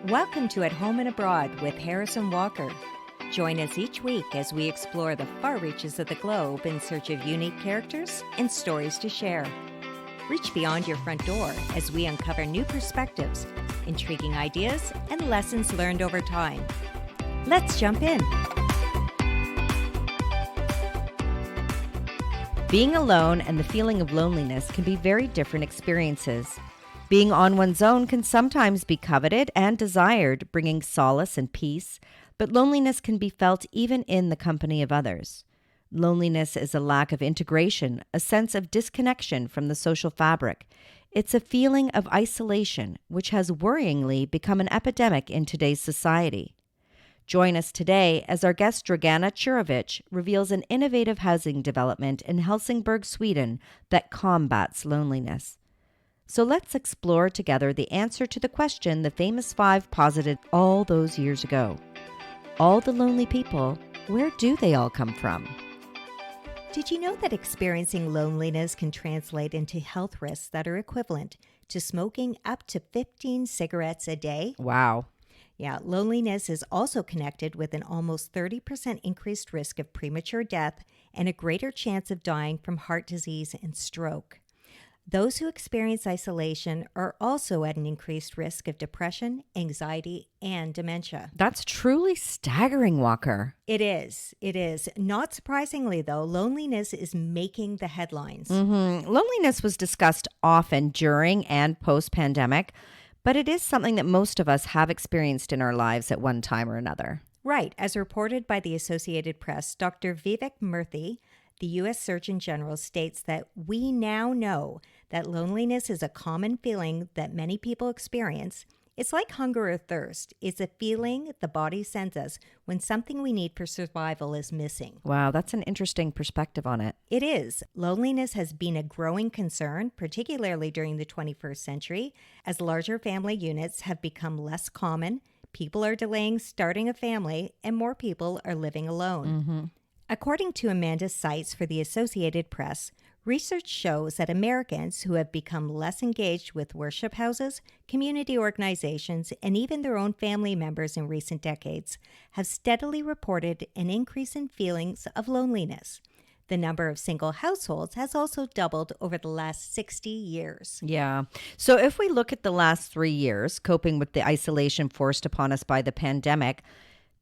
Welcome to At Home and Abroad with Harrison Walker. Join us each week as we explore the far reaches of the globe in search of unique characters and stories to share. Reach beyond your front door as we uncover new perspectives, intriguing ideas, and lessons learned over time. Let's jump in. Being alone and the feeling of loneliness can be very different experiences. Being on one's own can sometimes be coveted and desired, bringing solace and peace, but loneliness can be felt even in the company of others. Loneliness is a lack of integration, a sense of disconnection from the social fabric. It's a feeling of isolation, which has worryingly become an epidemic in today's society. Join us today as our guest Dragana Curovic reveals an innovative housing development in Helsingborg, Sweden that combats loneliness. So let's explore together the answer to the question the famous five posited all those years ago. All the lonely people, where do they all come from? Did you know that experiencing loneliness can translate into health risks that are equivalent to smoking up to 15 cigarettes a day? Wow. Yeah, loneliness is also connected with an almost 30% increased risk of premature death and a greater chance of dying from heart disease and stroke. Those who experience isolation are also at an increased risk of depression, anxiety, and dementia. That's truly staggering, Walker. It is. Not surprisingly, though, loneliness is making the headlines. Loneliness was discussed often during and post-pandemic, but it is something that most of us have experienced in our lives at one time or another. Right. As reported by the Associated Press, Dr. Vivek Murthy, the U.S. Surgeon General, states that we now know that loneliness is a common feeling that many people experience. It's like hunger or thirst. It's a feeling the body sends us when something we need for survival is missing. Wow, that's an interesting perspective on it. It is. Loneliness has been a growing concern, particularly during the 21st century, as larger family units have become less common, people are delaying starting a family, and more people are living alone. According to Amanda Seitz for the Associated Press, research shows that Americans who have become less engaged with worship houses, community organizations, and even their own family members in recent decades have steadily reported an increase in feelings of loneliness. The number of single households has also doubled over the last 60 years. Yeah. So if we look at the last 3 years, coping with the isolation forced upon us by the pandemic,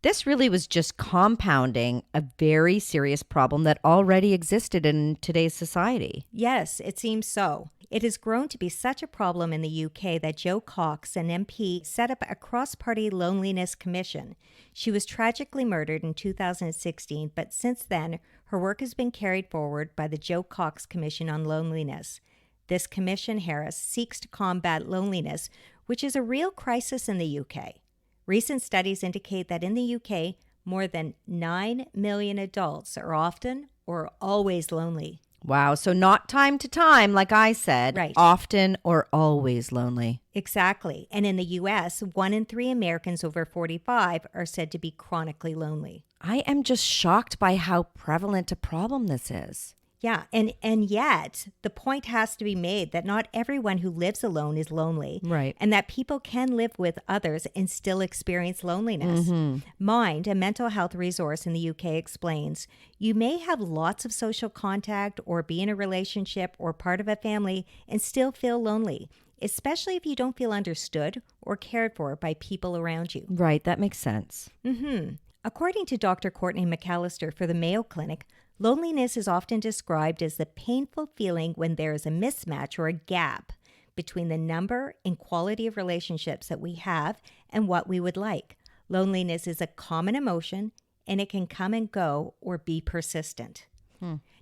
this really was just compounding a very serious problem that already existed in today's society. Yes, it seems so. It has grown to be such a problem in the UK that Jo Cox, an MP, set up a cross-party loneliness commission. She was tragically murdered in 2016, but since then, her work has been carried forward by the Jo Cox Commission on Loneliness. This commission, Harris, seeks to combat loneliness, which is a real crisis in the UK. Recent studies indicate that in the UK, more than 9 million adults are often or always lonely. Wow. So not time to time, like I said, Right. Often or always lonely. Exactly. And in the US, 1 in 3 Americans over 45 are said to be chronically lonely. I am just shocked by how prevalent a problem this is. Yeah, and yet the point has to be made that not everyone who lives alone is lonely. Right. And that people can live with others and still experience loneliness. Mind, a mental health resource in the UK, explains, you may have lots of social contact or be in a relationship or part of a family and still feel lonely, especially if you don't feel understood or cared for by people around you. Right. That makes sense. According to Dr. Courtney McAllister for the Mayo Clinic, loneliness is often described as the painful feeling when there is a mismatch or a gap between the number and quality of relationships that we have and what we would like. Loneliness is a common emotion, and it can come and go or be persistent.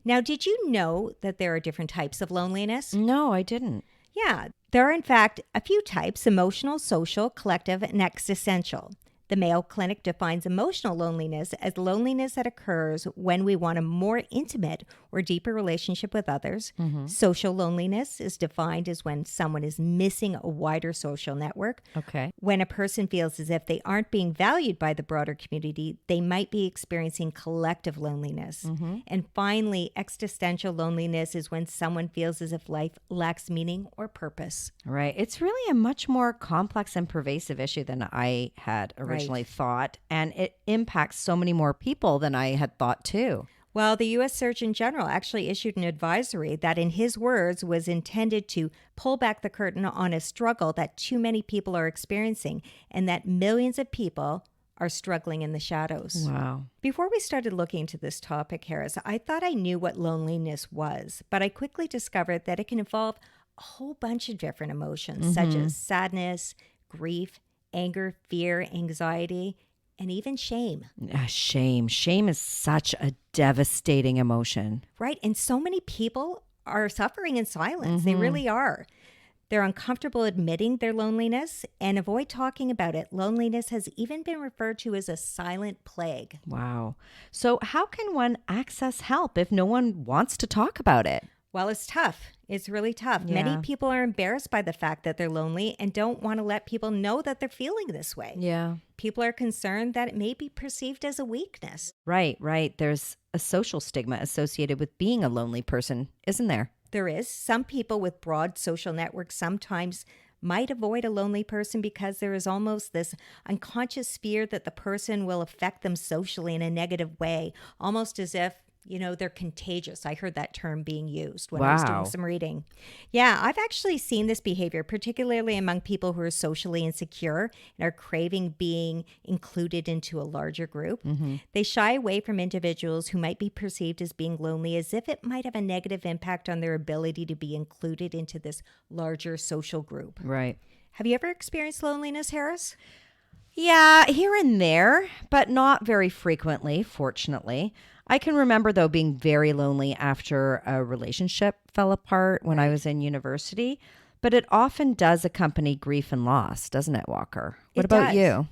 Now, did you know that there are different types of loneliness? No, I didn't. Yeah, there are in fact a few types: emotional, social, collective, and existential. The Mayo Clinic defines emotional loneliness as loneliness that occurs when we want a more intimate or deeper relationship with others. Social loneliness is defined as when someone is missing a wider social network. Okay. When a person feels as if they aren't being valued by the broader community, they might be experiencing collective loneliness. And finally, existential loneliness is when someone feels as if life lacks meaning or purpose. Right. It's really a much more complex and pervasive issue than I had originally thought. And it impacts so many more people than I had thought too. Well, the U.S. Surgeon General actually issued an advisory that, in his words, was intended to pull back the curtain on a struggle that too many people are experiencing and that millions of people are struggling in the shadows. Wow. Before we started looking into this topic, Harris, I thought I knew what loneliness was, but I quickly discovered that it can involve a whole bunch of different emotions, such as sadness, grief, anger, fear, anxiety, and even shame. Shame. Shame is such a devastating emotion. Right. And so many people are suffering in silence. They really are. They're uncomfortable admitting their loneliness and avoid talking about it. Loneliness has even been referred to as a silent plague. Wow. So how can one access help if no one wants to talk about it? Well, it's tough. It's really tough. Many people are embarrassed by the fact that they're lonely and don't want to let people know that they're feeling this way. Yeah. People are concerned that it may be perceived as a weakness. Right. There's a social stigma associated with being a lonely person, isn't there? There is. Some people with broad social networks sometimes might avoid a lonely person because there is almost this unconscious fear that the person will affect them socially in a negative way, almost as if they're contagious. I heard that term being used when I was doing some reading. Yeah, I've actually seen this behavior, particularly among people who are socially insecure and are craving being included into a larger group. They shy away from individuals who might be perceived as being lonely as if it might have a negative impact on their ability to be included into this larger social group. Right. Have you ever experienced loneliness, Harris? Yeah, here and there, but not very frequently, fortunately. I can remember, though, being very lonely after a relationship fell apart when I was in university, but it often does accompany grief and loss, doesn't it, Walker? What about you?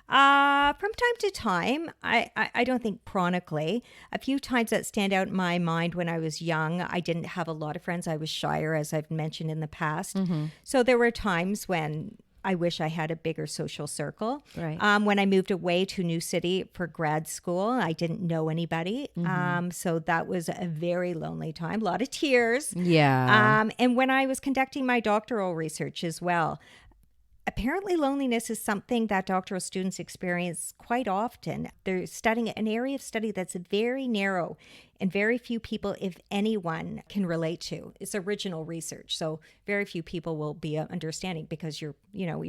From time to time, I don't think chronically. A few times that stand out in my mind when I was young. I didn't have a lot of friends. I was shyer, as I've mentioned in the past. So there were times when I wish I had a bigger social circle. Right. When I moved away to a new city for grad school, I didn't know anybody. So that was a very lonely time, a lot of tears. Yeah. And when I was conducting my doctoral research as well, apparently loneliness is something that doctoral students experience quite often. They're studying an area of study that's very narrow and very few people, if anyone, can relate to. It's original research, so very few people will be understanding because you're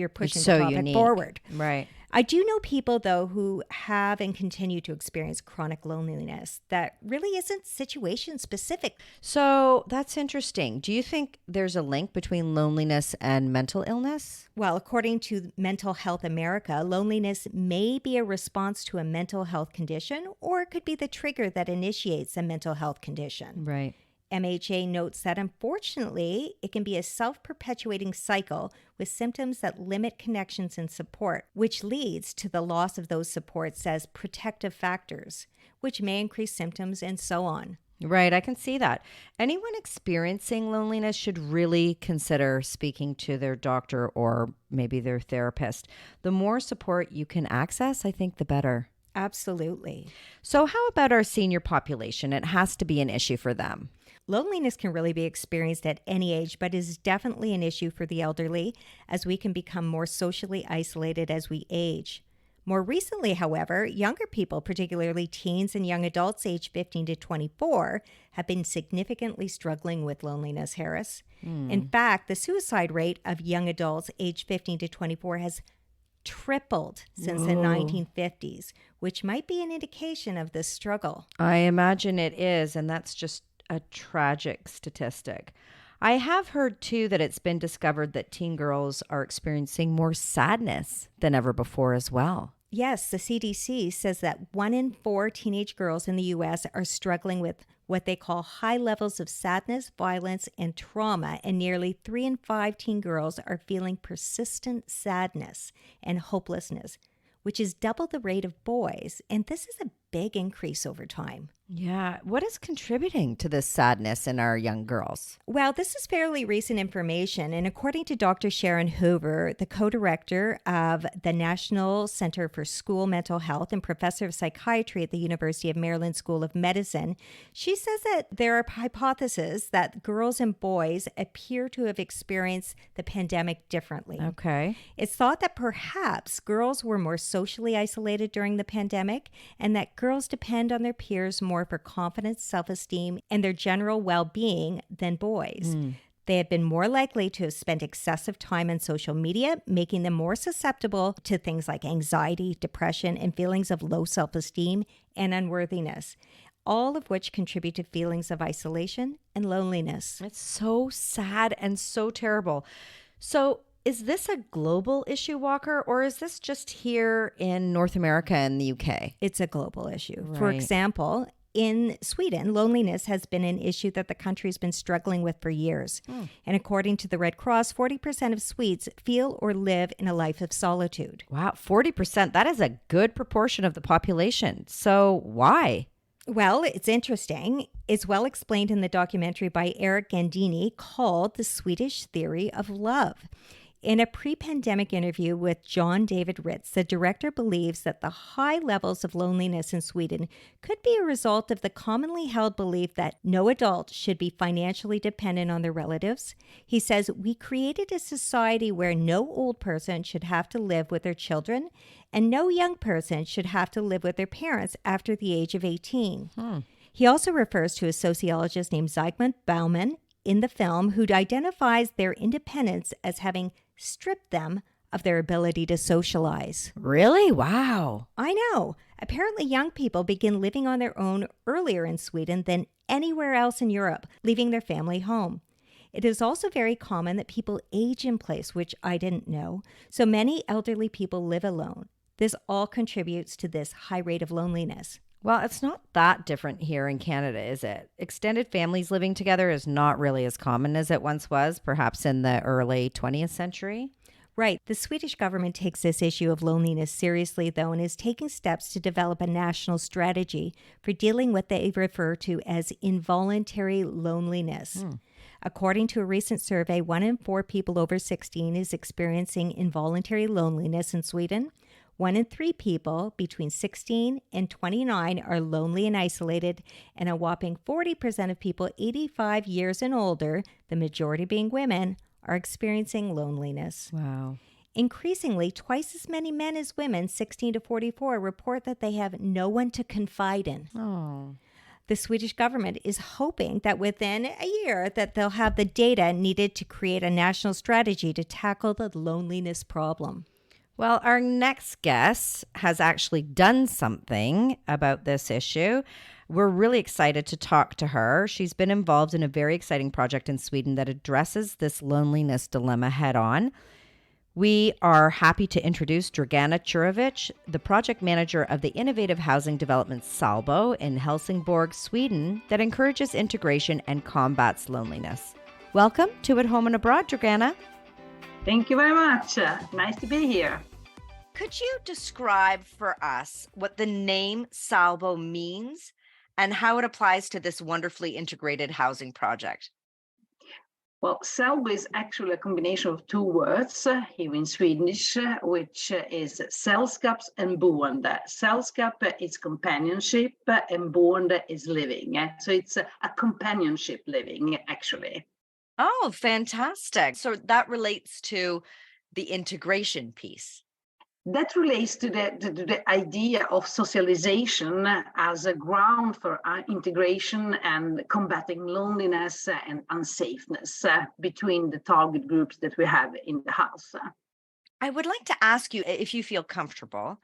pushing the topic forward. Right. I do know people, though, who have and continue to experience chronic loneliness that really isn't situation specific. So that's interesting. Do you think there's a link between loneliness and mental illness? Well, according to Mental Health America, loneliness may be a response to a mental health condition, or it could be the trigger that initiates a mental health condition. Right. MHA notes that unfortunately, it can be a self-perpetuating cycle with symptoms that limit connections and support, which leads to the loss of those supports as protective factors, which may increase symptoms and so on. Right, I can see that. Anyone experiencing loneliness should really consider speaking to their doctor or maybe their therapist. The more support you can access, I think the better. Absolutely. So how about our senior population? It has to be an issue for them. Loneliness can really be experienced at any age, but is definitely an issue for the elderly as we can become more socially isolated as we age. More recently, however, younger people, particularly teens and young adults aged 15 to 24, have been significantly struggling with loneliness, Harris. In fact, the suicide rate of young adults aged 15 to 24 has tripled since the 1950s, which might be an indication of this struggle. I imagine it is, and that's just a tragic statistic. I have heard, too, that it's been discovered that teen girls are experiencing more sadness than ever before as well. Yes, the CDC says that 1 in 4 teenage girls in the U.S. are struggling with what they call high levels of sadness, violence, and trauma, and nearly 3 in 5 teen girls are feeling persistent sadness and hopelessness, which is double the rate of boys. And this is a big increase over time. Yeah. What is contributing to this sadness in our young girls? Well, this is fairly recent information, and according to Dr. Sharon Hoover, the co-director of the National Center for School Mental Health and professor of psychiatry at the University of Maryland School of Medicine, she says that there are hypotheses that girls and boys appear to have experienced the pandemic differently. Okay. It's thought that perhaps girls were more socially isolated during the pandemic, and that girls depend on their peers more for confidence, self-esteem, and their general well-being than boys. They have been more likely to have spent excessive time on social media, making them more susceptible to things like anxiety, depression, and feelings of low self-esteem and unworthiness, all of which contribute to feelings of isolation and loneliness. It's so sad and so terrible. So, is this a global issue, Walker, or is this just here in North America and the UK? It's a global issue. For Right. example, in Sweden, loneliness has been an issue that the country's been struggling with for years. And according to the Red Cross, 40% of Swedes feel or live in a life of solitude. Wow, 40%. That is a good proportion of the population. So, why? Well, it's interesting. It's well explained in the documentary by Eric Gandini called The Swedish Theory of Love. In a pre-pandemic interview with John David Ritz, the director believes that the high levels of loneliness in Sweden could be a result of the commonly held belief that no adult should be financially dependent on their relatives. He says, we created a society where no old person should have to live with their children and no young person should have to live with their parents after the age of 18. He also refers to a sociologist named Zygmunt Bauman in the film who identifies their independence as having stripped them of their ability to socialize. Really? Wow. I know. Apparently, young people begin living on their own earlier in Sweden than anywhere else in Europe, leaving their family home. It is also very common that people age in place, which I didn't know. So many elderly people live alone. This all contributes to this high rate of loneliness. Well, it's not that different here in Canada, is it? Extended families living together is not really as common as it once was, perhaps in the early 20th century. Right. The Swedish government takes this issue of loneliness seriously, though, and is taking steps to develop a national strategy for dealing with what they refer to as involuntary loneliness. According to a recent survey, 1 in 4 people over 16 is experiencing involuntary loneliness in Sweden. 1 in 3 people between 16 and 29 are lonely and isolated, and a whopping 40% of people 85 years and older, the majority being women, are experiencing loneliness. Wow. Increasingly, twice as many men as women, 16 to 44, report that they have no one to confide in. Oh. The Swedish government is hoping that within a year that they'll have the data needed to create a national strategy to tackle the loneliness problem. Well, our next guest has actually done something about this issue. We're really excited to talk to her. She's been involved in a very exciting project in Sweden that addresses this loneliness dilemma head on. We are happy to introduce Dragana Curovic, the project manager of the innovative housing development Salbo in Helsingborg, Sweden, that encourages integration and combats loneliness. Welcome to At Home and Abroad, Dragana. Thank you very much. Nice to be here. Could you describe for us what the name Salbo means and how it applies to this wonderfully integrated housing project? Well, Salbo is actually a combination of 2 words here in Swedish, which is sällskap and boende. Sällskap is companionship and boende is living. So it's a companionship living, actually. Oh, fantastic. So that relates to the integration piece. That relates to the idea of socialization as a ground for integration and combating loneliness and unsafeness between the target groups that we have in the house. I would like to ask you, if you feel comfortable,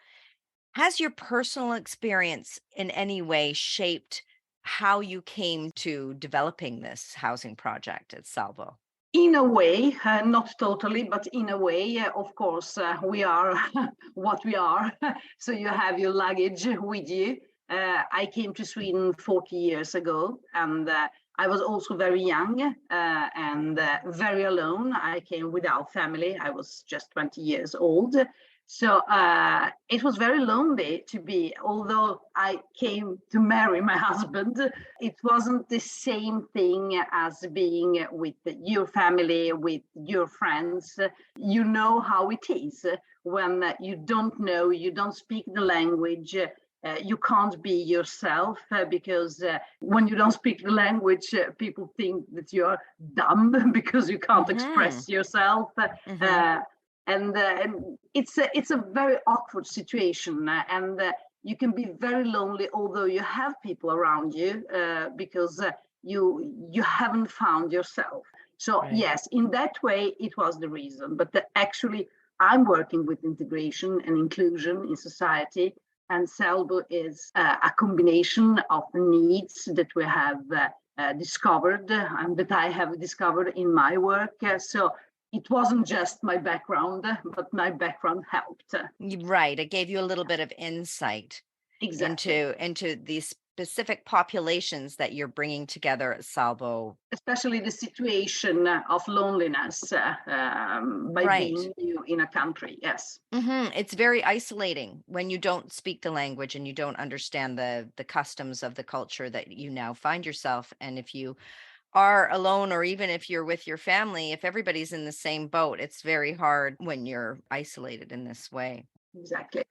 has your personal experience in any way shaped how you came to developing this housing project at Salvo? In a way, not totally, but in a way, of course, we are what we are. So you have your luggage with you. I came to Sweden 40 years ago, and I was also very young and very alone. I came without family. I was just 20 years old. So it was very lonely to be, although I came to marry my husband, it wasn't the same thing as being with your family, with your friends. You know how it is when you don't know, you don't speak the language. You can't be yourself because when you don't speak the language, people think that you're dumb because you can't express yourself. And it's a very awkward situation, and you can be very lonely, although you have people around you, because you haven't found yourself. So Right. yes, in that way, it was the reason. But actually, I'm working with integration and inclusion in society, and Selbo is a combination of needs that we have discovered and that I have discovered in my work. So it wasn't just my background, but my background helped. Right. It gave you a little bit of insight Exactly. into these specific populations that you're bringing together at Salvo. Especially the situation of loneliness by Right. being new in a country. Yes. It's very isolating when you don't speak the language and you don't understand the customs of the culture that you now find yourself. And if you are alone, or even if you're with your family, if everybody's in the same boat, it's very hard when you're isolated in this way. Exactly.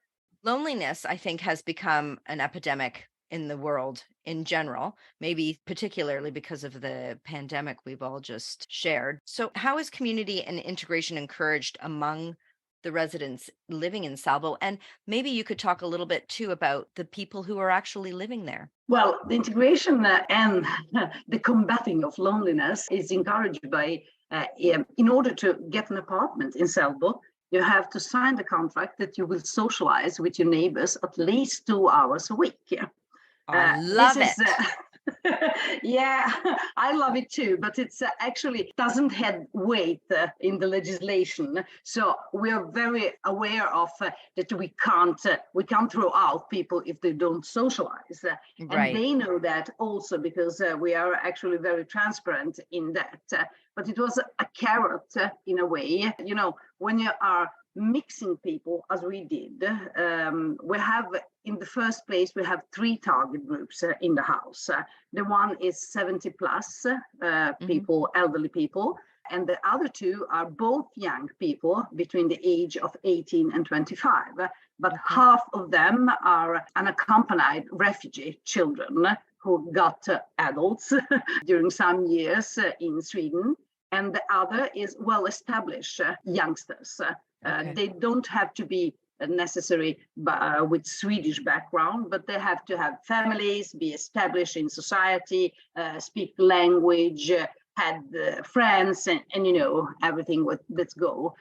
Loneliness, I think, has become an epidemic in the world in general, maybe particularly because of the pandemic we've all just shared. So, how is community and integration encouraged among the residents living in Salvo? And maybe you could talk a little bit too about the people who are actually living there. Well, the integration and the combating of loneliness is encouraged by, in order to get an apartment in Selbo, you have to sign the contract that you will socialize with your neighbors at least 2 hours a week. I This love is, it. yeah, I love it too, but it's actually doesn't have weight in the legislation. So we are very aware of that we can't throw out people if they don't socialize, and Right. they know that also because we are actually very transparent in that. But it was a carrot in a way, when you are mixing people as we did. We have, in the first place, we have 3 target groups in the house. The one is 70 plus Mhm. people, elderly people, and the other 2 are both young people between the age of 18 and 25. But Okay. half of them are unaccompanied refugee children who got adults during some years in Sweden. And the other is well-established youngsters. Okay. They don't have to be necessary with Swedish background, but they have to have families, be established in society, speak language, had friends, and everything that's go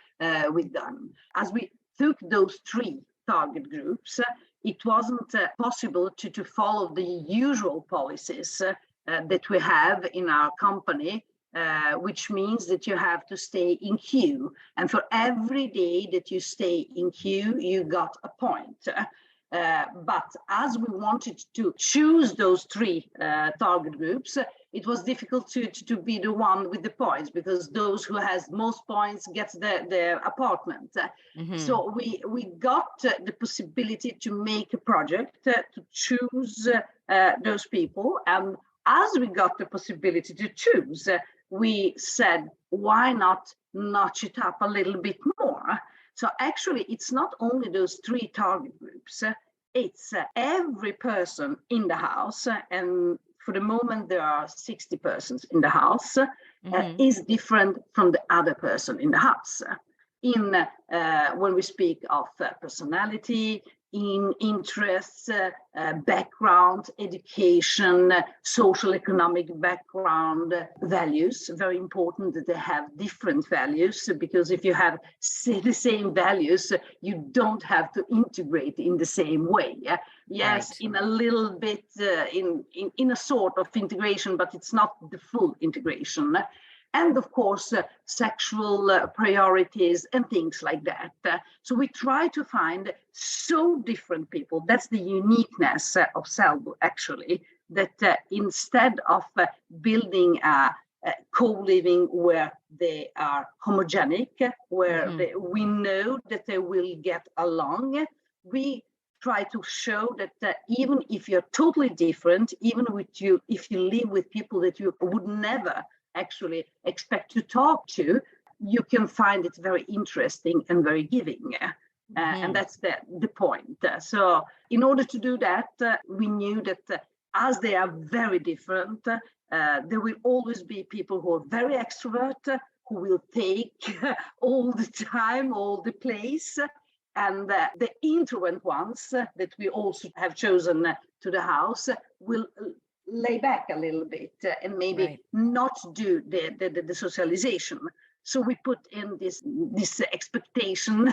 with them. As we took those 3 target groups, it wasn't possible to follow the usual policies that we have in our company, which means that you have to stay in queue. And for every day that you stay in queue, you got a point. But as we wanted to choose those 3 target groups, it was difficult to be the one with the points, because those who has most points gets the apartment. Mhm. So we got the possibility to make a project to choose those people. And as we got the possibility to choose, we said, why not notch it up a little bit more? So actually, it's not only those 3 target groups, it's every person in the house, and for the moment there are 60 persons in the house, Mhm. is different from the other person in the house. In when we speak of personality, in interests, background, education, social economic background, values. Very important that they have different values, because if you have the same values, you don't have to integrate in the same way. Yes, Right. in a little bit, in a sort of integration, but it's not the full integration. And of course, sexual priorities and things like that. So we try to find so different people. That's the uniqueness of Selbo, actually, that instead of building co-living where they are homogenic, where we know that they will get along. We try to show that even if you're totally different, even if you live with people that you would never actually expect to talk to, you can find it very interesting and very giving. And that's the point. So in order to do that, we knew that as they are very different, there will always be people who are very extrovert, who will take all the time, all the place. And the introvert ones that we also have chosen to the house will lay back a little bit and maybe not do the socialization. So we put in this expectation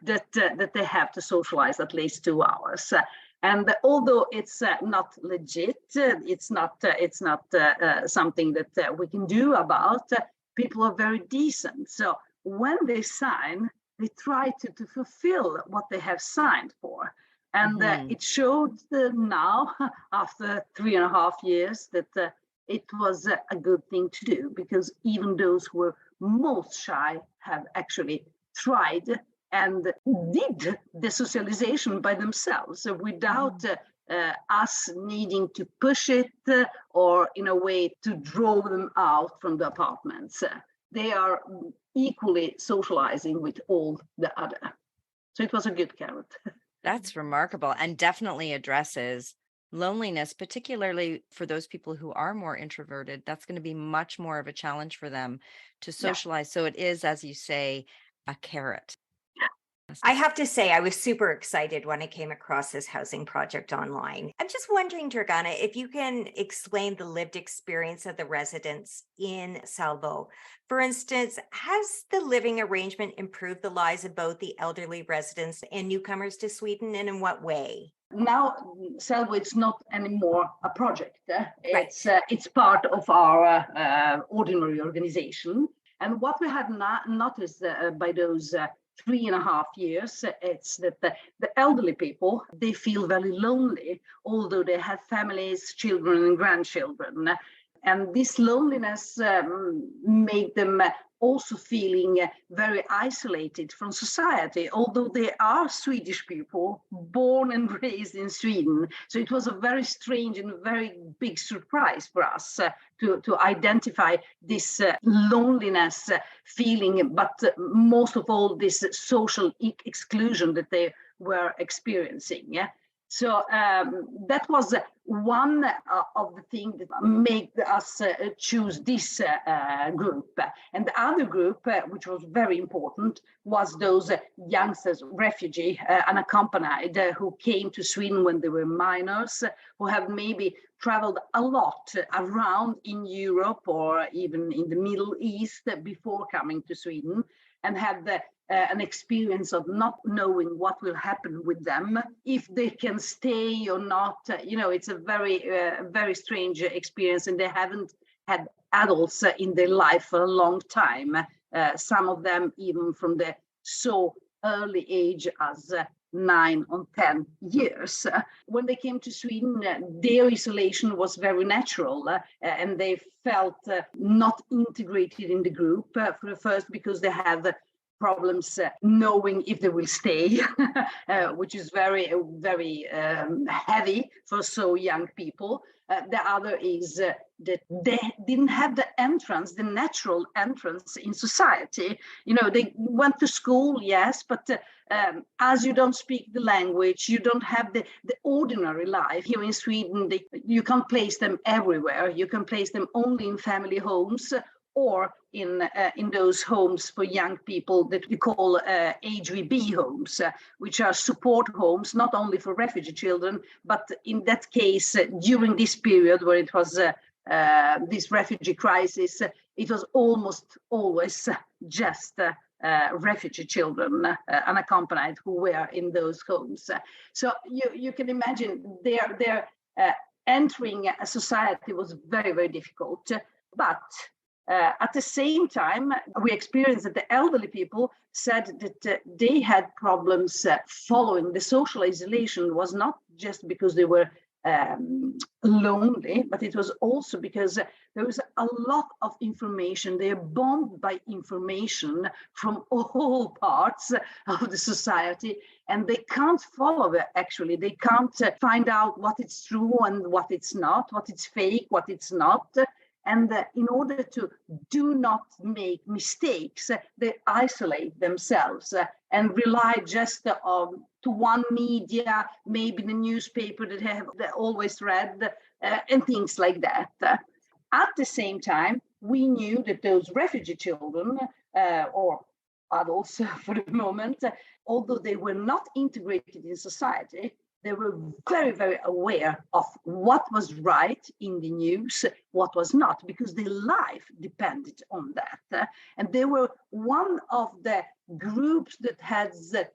that they have to socialize at least 2 hours. And although it's not legit, it's not something that we can do about, people are very decent. So when they sign, they try to fulfill what they have signed for. And it showed now, after 3.5 years, that it was a good thing to do, because even those who were most shy have actually tried and did the socialization by themselves without us needing to push it or in a way to draw them out from the apartments. They are equally socializing with all the other. So it was a good carrot. That's remarkable, and definitely addresses loneliness, particularly for those people who are more introverted. That's going to be much more of a challenge for them to socialize. So it is, as you say, a carrot. I have to say, I was super excited when I came across this housing project online. I'm just wondering, Dragana, if you can explain the lived experience of the residents in Salvo. For instance, has the living arrangement improved the lives of both the elderly residents and newcomers to Sweden, and in what way? Now, Salvo, it's not anymore a project. It's part of our ordinary organization. And what we have noticed by those 3.5 years, it's that the elderly people, they feel very lonely, although they have families, children and grandchildren. And this loneliness made them also feeling very isolated from society, although they are Swedish people born and raised in Sweden. So it was a very strange and very big surprise for us to identify this loneliness feeling, but most of all, this social exclusion that they were experiencing. So that was one of the things that made us choose this group. And the other group, which was very important, was those youngsters, refugee, unaccompanied, who came to Sweden when they were minors, who have maybe traveled a lot around in Europe or even in the Middle East before coming to Sweden, and have an experience of not knowing what will happen with them, if they can stay or not. It's a very strange experience, and they haven't had adults in their life for a long time. Some of them even from the so early age as 9 or 10 years. When they came to Sweden, their isolation was very natural, and they felt not integrated in the group, for the first because they have problems knowing if they will stay, which is very heavy for so young people. The other is that they didn't have the natural entrance in society. They went to school, yes, but as you don't speak the language, you don't have the ordinary life. Here in Sweden, you can't place them everywhere. You can place them only in family homes, or in those homes for young people that we call HVB homes, which are support homes, not only for refugee children, but in that case, during this period where it was this refugee crisis, it was almost always just refugee children, unaccompanied, who were in those homes. So you can imagine their entering a society was very, very difficult. But at the same time, we experienced that the elderly people said that they had problems following. The social isolation was not just because they were lonely, but it was also because there was a lot of information. They are bombarded by information from all parts of the society, and they can't follow it, actually. They can't find out what is true and what it's not, what is fake, what it's not. And in order to do not make mistakes, they isolate themselves and rely just to one media, maybe the newspaper that they always read, and things like that. At the same time, we knew that those refugee children, or adults for the moment, although they were not integrated in society, they were very, very aware of what was right in the news, what was not, because their life depended on that. And they were one of the groups that had the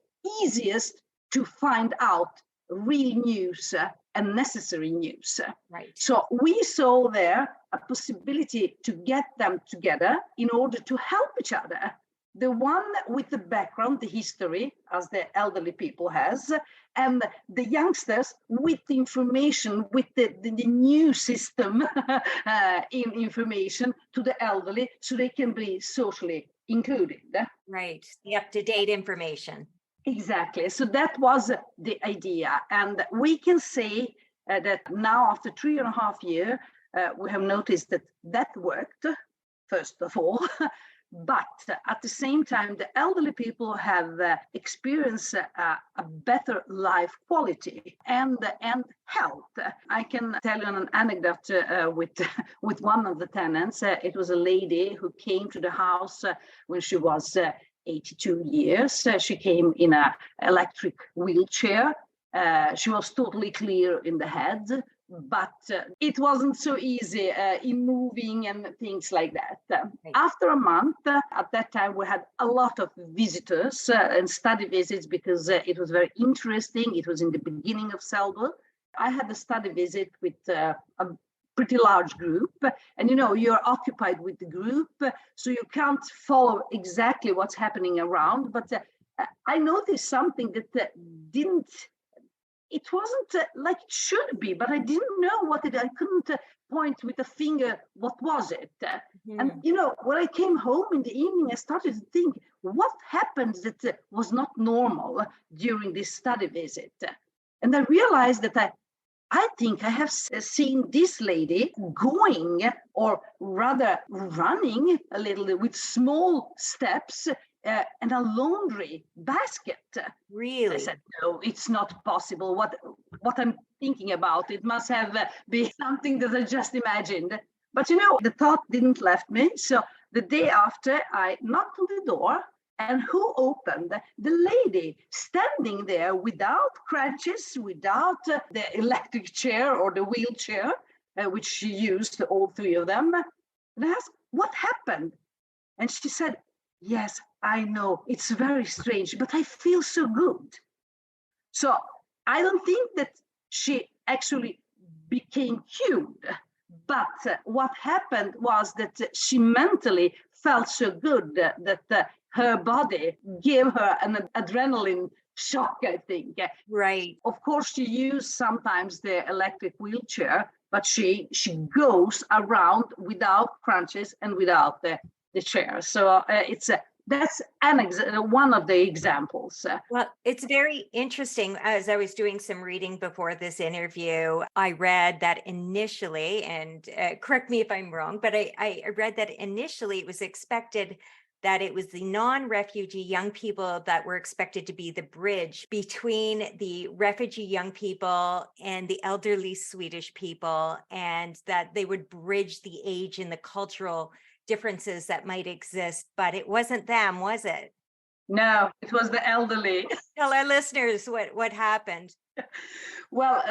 easiest to find out real news and necessary news. Right. So we saw there a possibility to get them together in order to help each other. The one with the background, the history, as the elderly people has, and the youngsters with the information, with the new system in information to the elderly, so they can be socially included. Right, the up-to-date information. Exactly. So that was the idea. And we can say that now, after 3.5 years, we have noticed that that worked, first of all. But at the same time, the elderly people have experienced a better life quality and health. I can tell you an anecdote with one of the tenants. It was a lady who came to the house when she was 82 years. She came in an electric wheelchair. She was totally clear in the head, but it wasn't so easy in moving and things like that. Right. After a month, at that time, we had a lot of visitors and study visits because it was very interesting. It was in the beginning of Helsingborg. I had a study visit with a pretty large group, and you're occupied with the group, so you can't follow exactly what's happening around. But I noticed something that it wasn't like it should be, but I didn't know what it. I couldn't point with a finger. What was it? Mm-hmm. And when I came home in the evening, I started to think, what happened that was not normal during this study visit? And I realized that I think I have seen this lady going, or rather running a little with small steps, and a laundry basket. Really? I said, no, it's not possible. What I'm thinking about, it must have been something that I just imagined. But the thought didn't left me. So the day after, I knocked on the door, and who opened? The lady standing there without crutches, without the electric chair or the wheelchair, which she used, all three of them. And I asked, what happened? And she said, yes, I know, it's very strange, but I feel so good. So I don't think that she actually became cured, but what happened was that she mentally felt so good that her body gave her an adrenaline shock, I think. Right. Of course, she used sometimes the electric wheelchair, but she goes around without crutches and without the chair. So that's one of the examples. Well, it's very interesting. As I was doing some reading before this interview, I read that initially, and correct me if I'm wrong, but I read that initially it was expected that it was the non-refugee young people that were expected to be the bridge between the refugee young people and the elderly Swedish people, and that they would bridge the age and the cultural differences that might exist. But it wasn't them, was it? No, it was the elderly. Tell our listeners what happened. Well,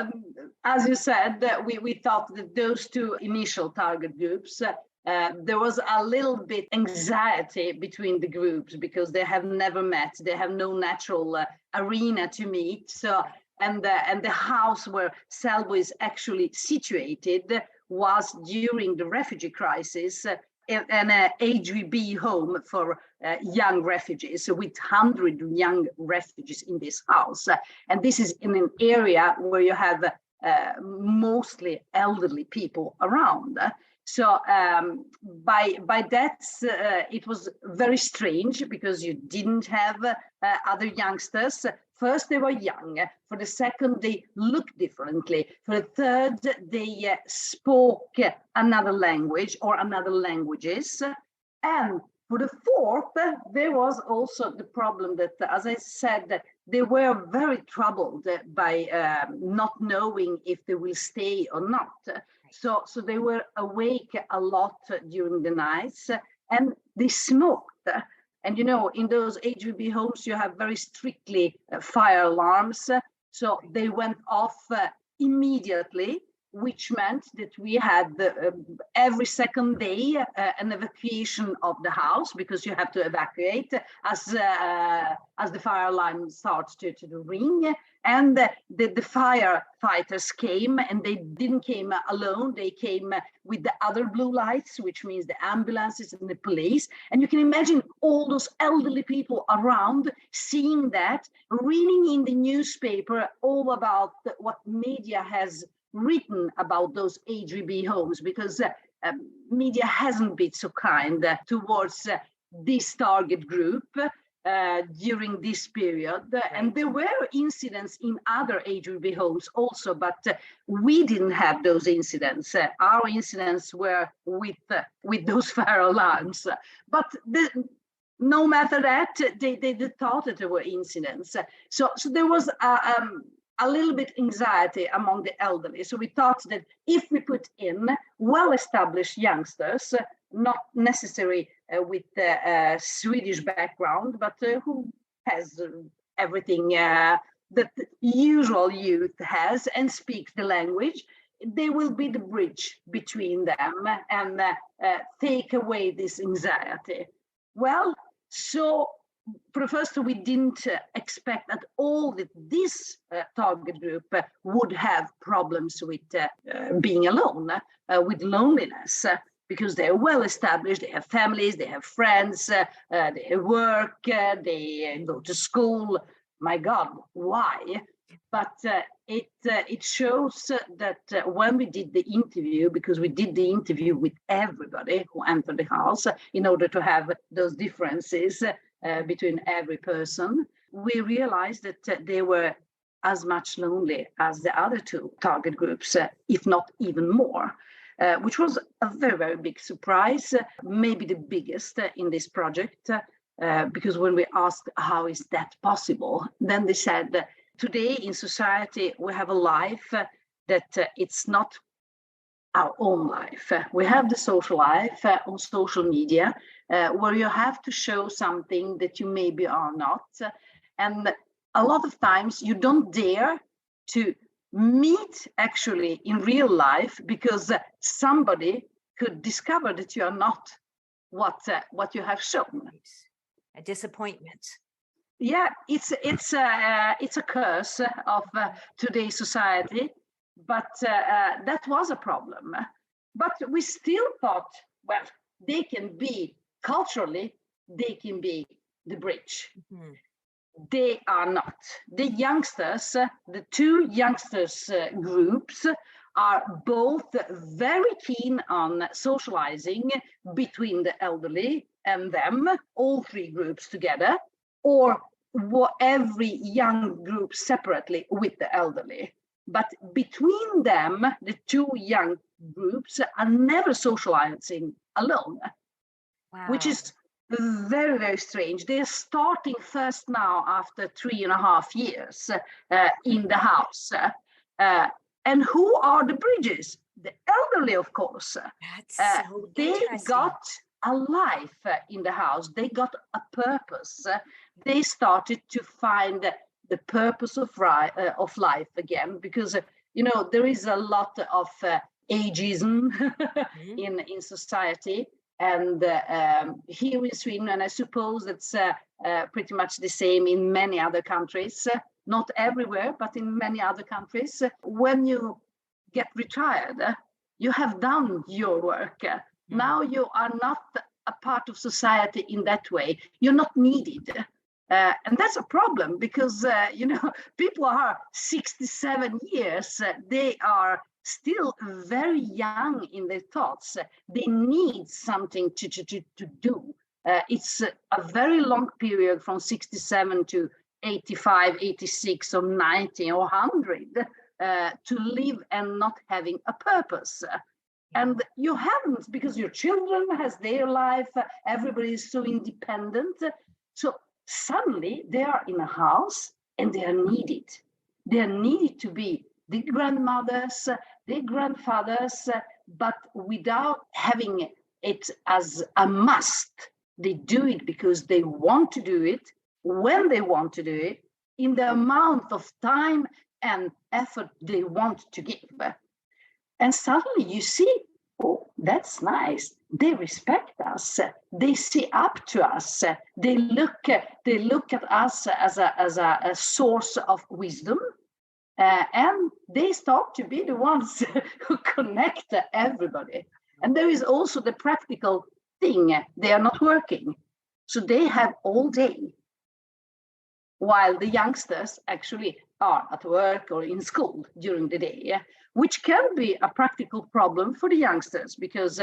as you said, we thought that those two initial target groups, there was a little bit anxiety between the groups because they have never met. They have no natural arena to meet. So, and the house where Helsingborg is actually situated was during the refugee crisis an HVB home for young refugees, so with 100 young refugees in this house. And this is in an area where you have mostly elderly people around. So by that, it was very strange because you didn't have other youngsters. First, they were young. For the second, they looked differently. For the third, they spoke another language or another languages. And for the fourth, there was also the problem that, as I said, they were very troubled by not knowing if they will stay or not. So they were awake a lot during the nights, and they smoked. And in those HVB homes, you have very strictly fire alarms. So they went off immediately, which meant that we had every second day an evacuation of the house, because you have to evacuate as the fire alarm starts to ring. And the firefighters came, and they didn't came alone. They came with the other blue lights, which means the ambulances and the police. And you can imagine all those elderly people around seeing that, reading in the newspaper all about what media has written about those HVB homes, because media hasn't been so kind towards this target group during this period. Right. And there were incidents in other HVB homes also, but we didn't have those incidents. Our incidents were with those fire alarms. But no matter that, they thought that there were incidents. So there was a little bit anxiety among the elderly. So we thought that if we put in well-established youngsters, not necessarily with a Swedish background, but who has everything that the usual youth has and speaks the language, they will be the bridge between them and take away this anxiety. Well, so for the first, we didn't expect at all that this target group would have problems with being alone, with loneliness, because they're well established, they have families, they have friends, they have work, they go to school. My God, why? But it shows that when we did the interview, because we did the interview with everybody who entered the house in order to have those differences between every person, we realized that they were as much lonely as the other two target groups, if not even more, which was a very, very big surprise, maybe the biggest in this project, because when we asked how is that possible, then they said, today in society, we have a life that it's not our own life. We have the social life on social media, where you have to show something that you maybe are not. And a lot of times you don't dare to meet actually in real life, because somebody could discover that you are not what you have shown. A disappointment. Yeah, it's a curse of today's society. But that was a problem. But we still thought, well, they can be culturally, they can be the bridge. Mm-hmm. They are not. The youngsters, the two youngsters groups are both very keen on socializing between the elderly and them, all three groups together, or every young group separately with the elderly. But between them, the two young groups are never socializing alone, wow. Which is very, very strange. They're starting first now after 3.5 years in the house. And who are the bridges? The elderly, of course. That's so they got a life in the house. They got a purpose. They started to find the purpose of life again, because there is a lot of ageism in society, and here in Sweden, and I suppose it's pretty much the same in many other countries, not everywhere, but in many other countries. When you get retired, you have done your work. Now you are not a part of society in that way. You're not needed. And that's a problem because, people are 67 years. They are still very young in their thoughts. They need something to do. It's a very long period from 67 to 85, 86 or 90 or 100 to live and not having a purpose. And you haven't, because your children has their life, everybody is so independent. So suddenly they are in a house and they are needed. They are needed to be the grandmothers, the grandfathers, but without having it as a must. They do it because they want to do it, when they want to do it, in the amount of time and effort they want to give. And suddenly you see, oh, that's nice. They respect us. They see up to us. They look at us as a source of wisdom, and they start to be the ones who connect everybody. And there is also the practical thing: they are not working, so they have all day, while the youngsters actually are at work or in school during the day, which can be a practical problem for the youngsters because,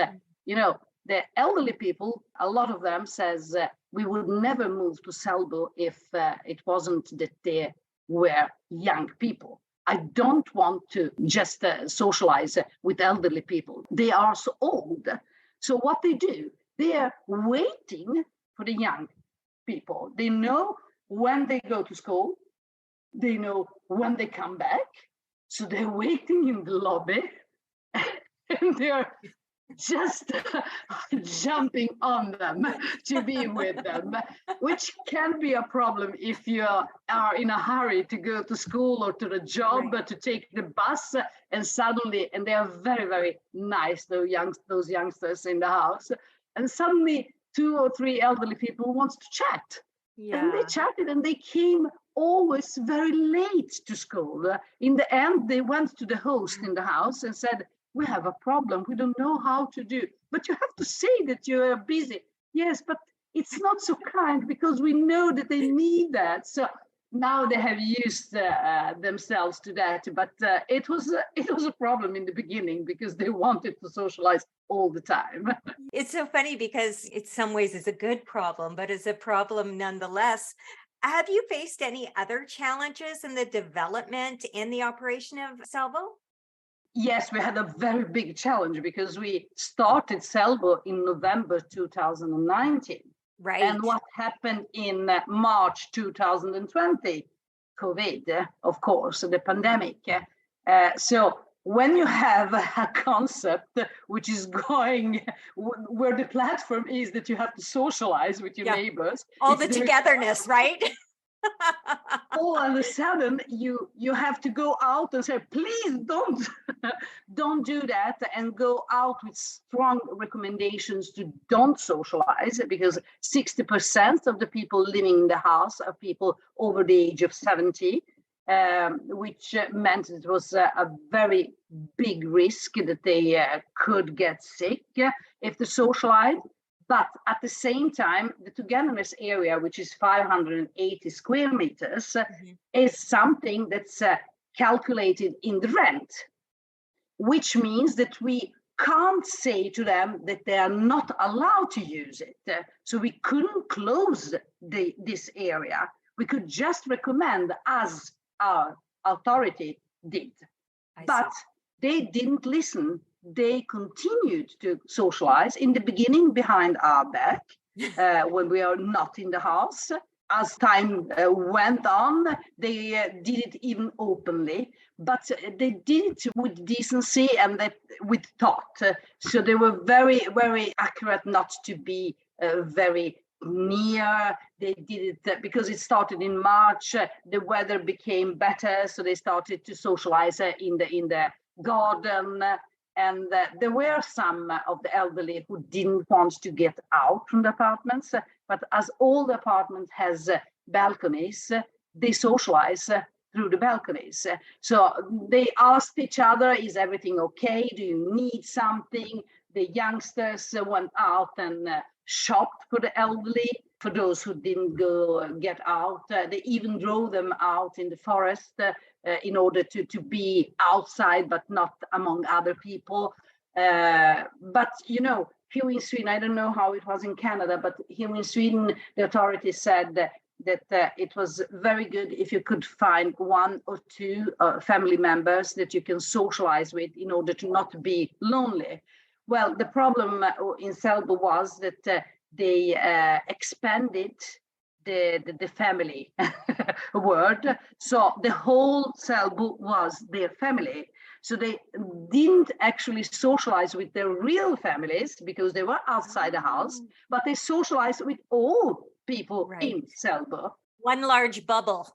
the elderly people, a lot of them says, we would never move to Selbo if it wasn't that they were young people. I don't want to just socialize with elderly people. They are so old. So what they do, they are waiting for the young people. They know when they go to school, they know when they come back. So they're waiting in the lobby and they're just jumping on them to be with them, which can be a problem if you are in a hurry to go to school or to the job, right, to take the bus, and they are very, very nice, those youngsters in the house, and suddenly 2 or 3 elderly people wants to chat. Yeah. And they chatted and they came always very late to school. In the end, they went to the host in the house and said, we have a problem. We don't know how to do. But you have to say that you are busy. Yes, but it's not so kind because we know that they need that. So now they have used themselves to that. But it was a problem in the beginning because they wanted to socialize all the time. It's so funny because in some ways it's a good problem, but it's a problem nonetheless. Have you faced any other challenges in the development in the operation of Selbo? Yes, we had a very big challenge because we started Selbo in November 2019. Right. And what happened in March 2020? COVID, of course, the pandemic. So when you have a concept which is going where the platform is that you have to socialize with your neighbors. All the togetherness, right? All of a sudden you have to go out and say, please don't do that, and go out with strong recommendations to don't socialize, because 60% of the people living in the house are people over the age of 70, which meant it was a very big risk that they could get sick if they socialized. But at the same time, the togetherness area, which is 580 square meters, is something that's calculated in the rent, which means that we can't say to them that they are not allowed to use it. So we couldn't close this area. We could just recommend, as our authority did. But they didn't listen. They continued to socialize in the beginning behind our back when we are not in the house. As time went on, they did it even openly, but they did it with decency and with thought. So they were very, very accurate not to be very near. They did it because it started in March. The weather became better, so they started to socialize in the garden. And there were some of the elderly who didn't want to get out from the apartments, but as all the apartments has balconies, they socialize through the balconies. So they asked each other, is everything okay? Do you need something? The youngsters went out and shopped for the elderly. for those who didn't get out. They even drove them out in the forest in order to be outside, but not among other people. But, here in Sweden, I don't know how it was in Canada, but here in Sweden, the authorities said that it was very good if you could find one or two family members that you can socialize with in order to not be lonely. Well, the problem in Helsingborg was that they expanded the family word. So the whole Helsingborg was their family. So they didn't actually socialize with their real families because they were outside the house, but they socialized with all people in Helsingborg. One large bubble.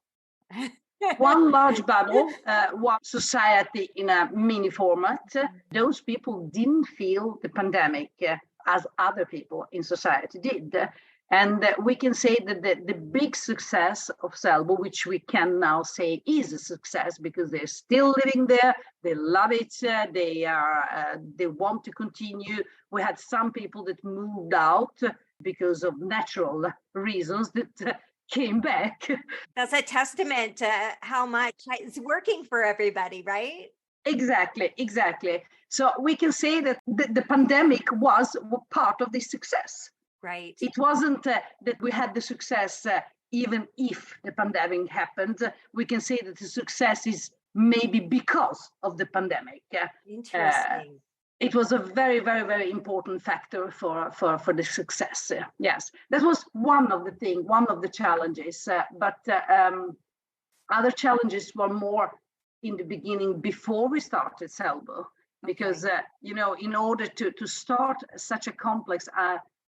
One large bubble, one society in a mini format. Those people didn't feel the pandemic as other people in society did. And we can say that the big success of Helsingborg, which we can now say is a success because they're still living there, they love it, they want to continue. We had some people that moved out because of natural reasons that came back. That's a testament to how much it's working for everybody, right? Exactly. So we can say that the pandemic was part of this success. Right. It wasn't that we had the success even if the pandemic happened. We can say that the success is maybe because of the pandemic. Interesting. It was a very, very, very important factor for the success. Yes, that was one of the challenges. But other challenges were more in the beginning before we started Helsingborg, because in order to start such a complex.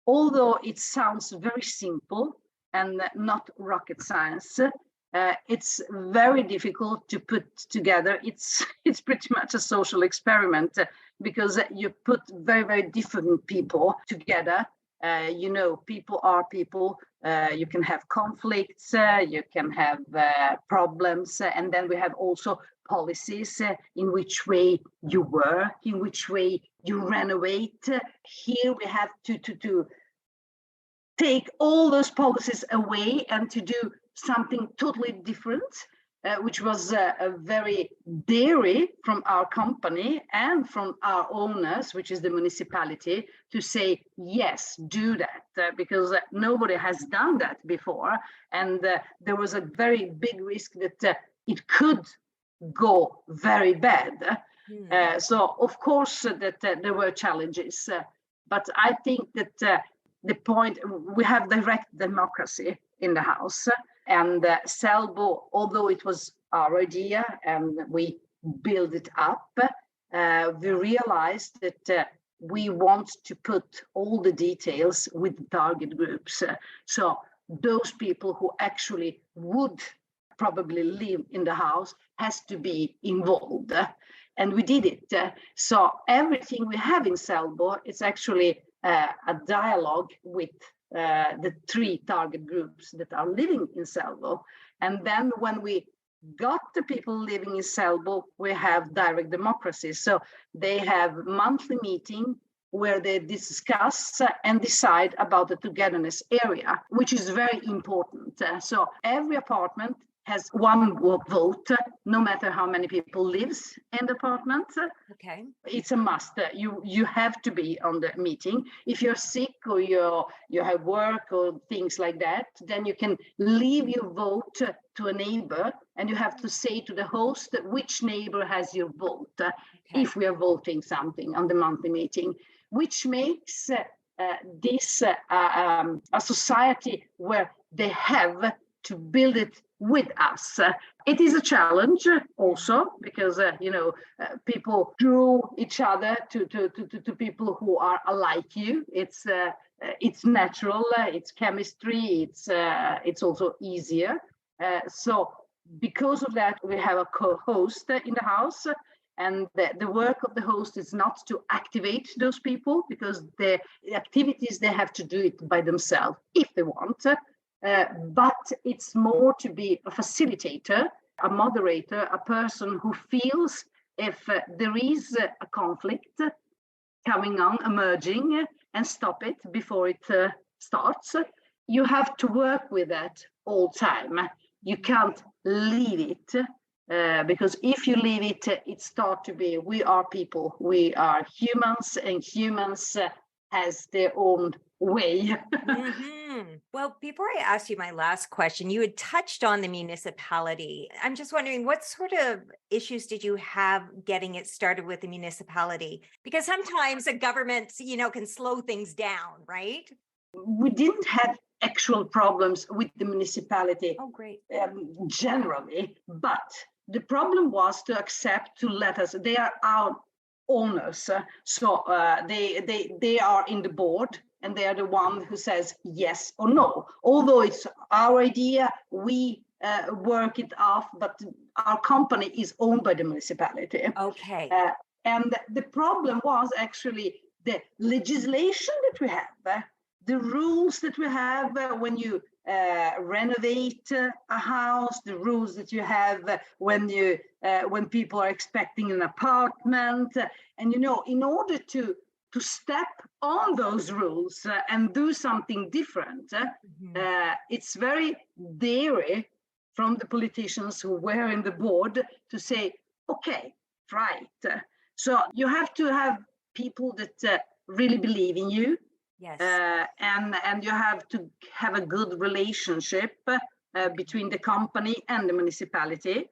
Although it sounds very simple and not rocket science, it's very difficult to put together. It's pretty much a social experiment because you put very, very different people together. People are people. You can have conflicts, you can have problems, and then we have also policies in which way you work, in which way you renovate. Here we have to take all those policies away and to do something totally different, which was a very daring from our company and from our owners, which is the municipality, to say, yes, do that, because nobody has done that before. And there was a very big risk that it could go very bad. So of course that there were challenges, but I think that the point, we have direct democracy in the house, and Helsingborg, although it was our idea and we build it up, we realized that we want to put all the details with target groups. So those people who actually would probably live in the house has to be involved. And we did it. So everything we have in Helsingborg is actually a dialogue with the three target groups that are living in Helsingborg. And then when we got the people living in Helsingborg, we have direct democracy. So they have monthly meeting where they discuss and decide about the togetherness area, which is very important. So every apartment has one vote, no matter how many people lives in the apartment. Okay. It's a must. You have to be on the meeting. If you're sick or you have work or things like that, then you can leave your vote to a neighbor, and you have to say to the host which neighbor has your vote, if we are voting something on the monthly meeting, which makes this a society where they have to build it with us. It is a challenge also because people draw each other to people who are alike you. It's natural. It's chemistry. It's also easier. So because of that, we have a co-host in the house. And the work of the host is not to activate those people, because the activities, they have to do it by themselves if they want. But it's more to be a facilitator, a moderator, a person who feels if there is a conflict coming on, emerging, and stop it before it starts. you have to work with that all time. You can't leave it. Because if you leave it, it starts to be, we are people, we are humans, and humans has their own way. Well, before I ask you my last question, you had touched on the municipality. I'm just wondering, what sort of issues did you have getting it started with the municipality? Because sometimes a government, can slow things down, right? We didn't have actual problems with the municipality. Oh, great. Generally, but the problem was to accept, to let us, they are our owners. So they are in the board, and they are the one who says yes or no. Although it's our idea, we work it off, but our company is owned by the municipality. Okay. And the problem was actually the legislation that we have, the rules that we have when you renovate a house, the rules that you have when people are expecting an apartment, and in order to step on those rules and do something different, it's very daring from the politicians who were in the board to say, okay, try it. So you have to have people that really believe in you. Yes. And you have to have a good relationship between the company and the municipality.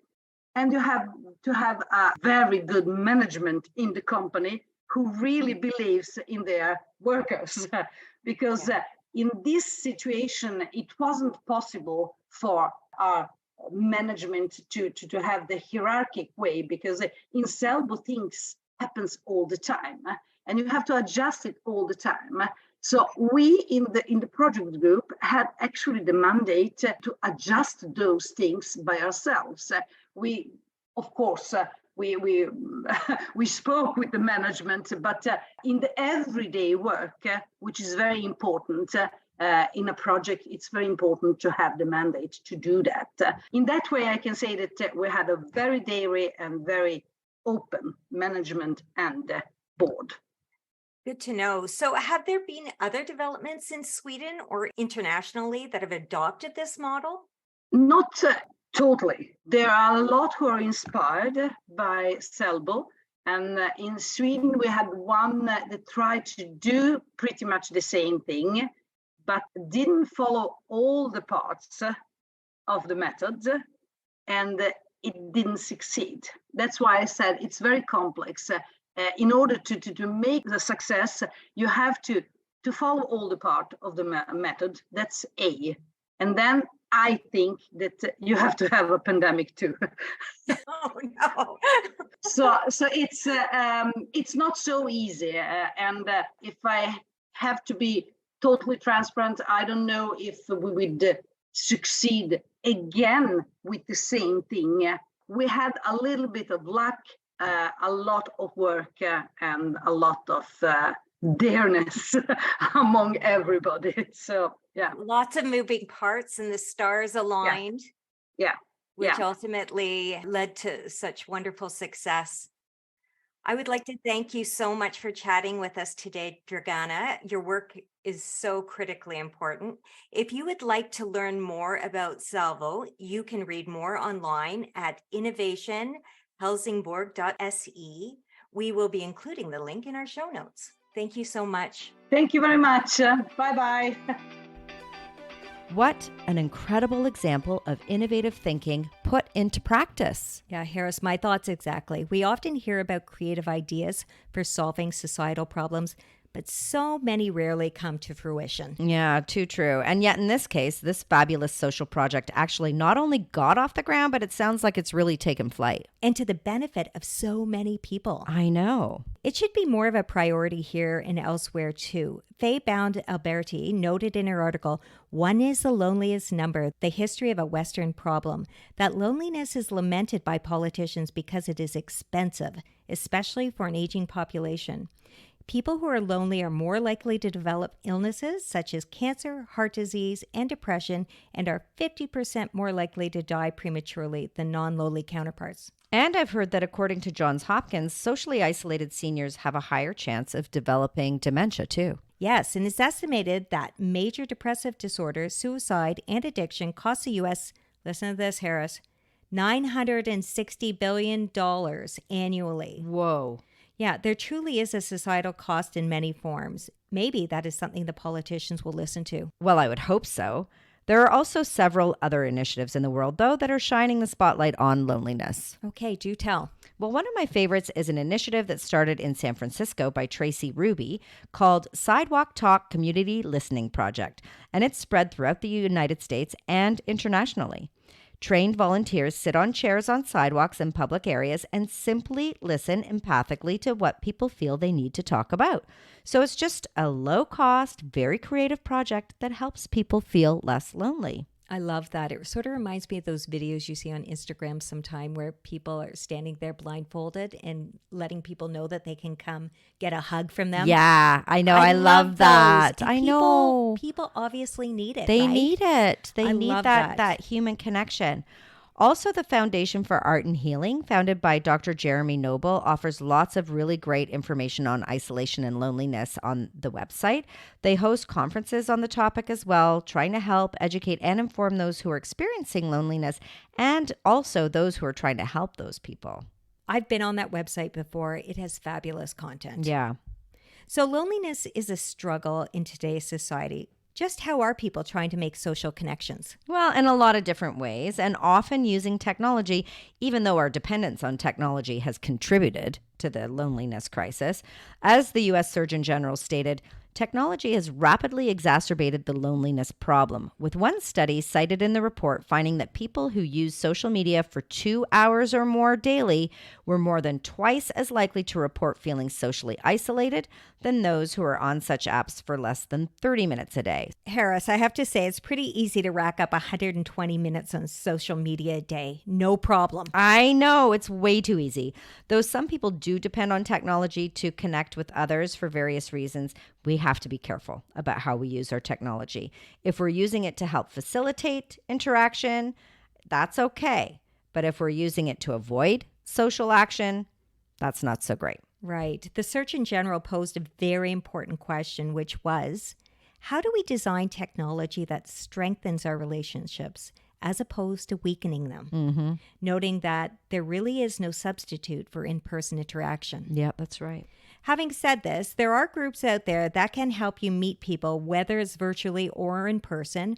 And you have to have a very good management in the company who really believes in their workers. Because in this situation, it wasn't possible for our management to have the hierarchic way, because in Helsingborg things happens all the time. And you have to adjust it all the time. So we in the project group had actually the mandate to adjust those things by ourselves. We, of course, we spoke with the management, but in the everyday work, which is very important in a project, it's very important to have the mandate to do that. In that way, I can say that we had a very daring and very open management and board. Good to know. So have there been other developments in Sweden or internationally that have adopted this model? Not totally. There are a lot who are inspired by Helsingborg. And in Sweden, we had one that tried to do pretty much the same thing, but didn't follow all the parts of the method, and it didn't succeed. That's why I said it's very complex. In order to make the success, you have to follow all the part of the method. That's A. And then I think that you have to have a pandemic too. Oh no! So it's not so easy. And if I have to be totally transparent, I don't know if we would succeed again with the same thing. We had a little bit of luck. A lot of work and a lot of dareness among everybody. So, yeah. Lots of moving parts and the stars aligned. Yeah. Which ultimately led to such wonderful success. I would like to thank you so much for chatting with us today, Dragana. Your work is so critically important. If you would like to learn more about Salvo, you can read more online at innovationhelsingborg.se. We will be including the link in our show notes. Thank you so much. Thank you very much. Bye-bye. What an incredible example of innovative thinking put into practice. Yeah, Harris, my thoughts exactly. We often hear about creative ideas for solving societal problems, but so many rarely come to fruition. Yeah, too true. And yet in this case, this fabulous social project actually not only got off the ground, but it sounds like it's really taken flight. And to the benefit of so many people. I know. It should be more of a priority here and elsewhere too. Faye Bound Alberti noted in her article, "One is the loneliest number, the history of a Western problem. That loneliness is lamented by politicians because it is expensive, especially for an aging population. People who are lonely are more likely to develop illnesses such as cancer, heart disease, and depression, and are 50% more likely to die prematurely than non-lonely counterparts." And I've heard that according to Johns Hopkins, socially isolated seniors have a higher chance of developing dementia too. Yes, and it's estimated that major depressive disorder, suicide, and addiction cost the U.S., listen to this, Harris, $960 billion annually. Whoa. Yeah, there truly is a societal cost in many forms. Maybe that is something the politicians will listen to. Well, I would hope so. There are also several other initiatives in the world, though, that are shining the spotlight on loneliness. Okay, do tell. Well, one of my favorites is an initiative that started in San Francisco by Tracy Ruby called Sidewalk Talk Community Listening Project, and it's spread throughout the United States and internationally. Trained volunteers sit on chairs on sidewalks in public areas and simply listen empathically to what people feel they need to talk about. So it's just a low-cost, very creative project that helps people feel less lonely. I love that. It sort of reminds me of those videos you see on Instagram sometime where people are standing there blindfolded and letting people know that they can come get a hug from them. Yeah, I know. I love that. And I know. People obviously need it. They right? need it. They I need love that human connection. Also, the Foundation for Art and Healing, founded by Dr. Jeremy Noble, offers lots of really great information on isolation and loneliness on the website. They host conferences on the topic as well, trying to help educate and inform those who are experiencing loneliness and also those who are trying to help those people. I've been on that website before. It has fabulous content. Yeah. So loneliness is a struggle in today's society. Just how are people trying to make social connections? Well, in a lot of different ways, and often using technology, even though our dependence on technology has contributed to the loneliness crisis. As the U.S. Surgeon General stated, technology has rapidly exacerbated the loneliness problem, with one study cited in the report finding that people who use social media for 2 hours or more daily were more than twice as likely to report feeling socially isolated than those who are on such apps for less than 30 minutes a day. Harris, I have to say it's pretty easy to rack up 120 minutes on social media a day. No problem. I know, it's way too easy. Though some people do depend on technology to connect with others for various reasons, we have to be careful about how we use our technology. If we're using it to help facilitate interaction, that's okay. But if we're using it to avoid social action, that's not so great. Right. The Surgeon General posed a very important question, which was, how do we design technology that strengthens our relationships as opposed to weakening them? Mm-hmm. Noting that there really is no substitute for in-person interaction. Yeah, that's right. Having said this, there are groups out there that can help you meet people, whether it's virtually or in person,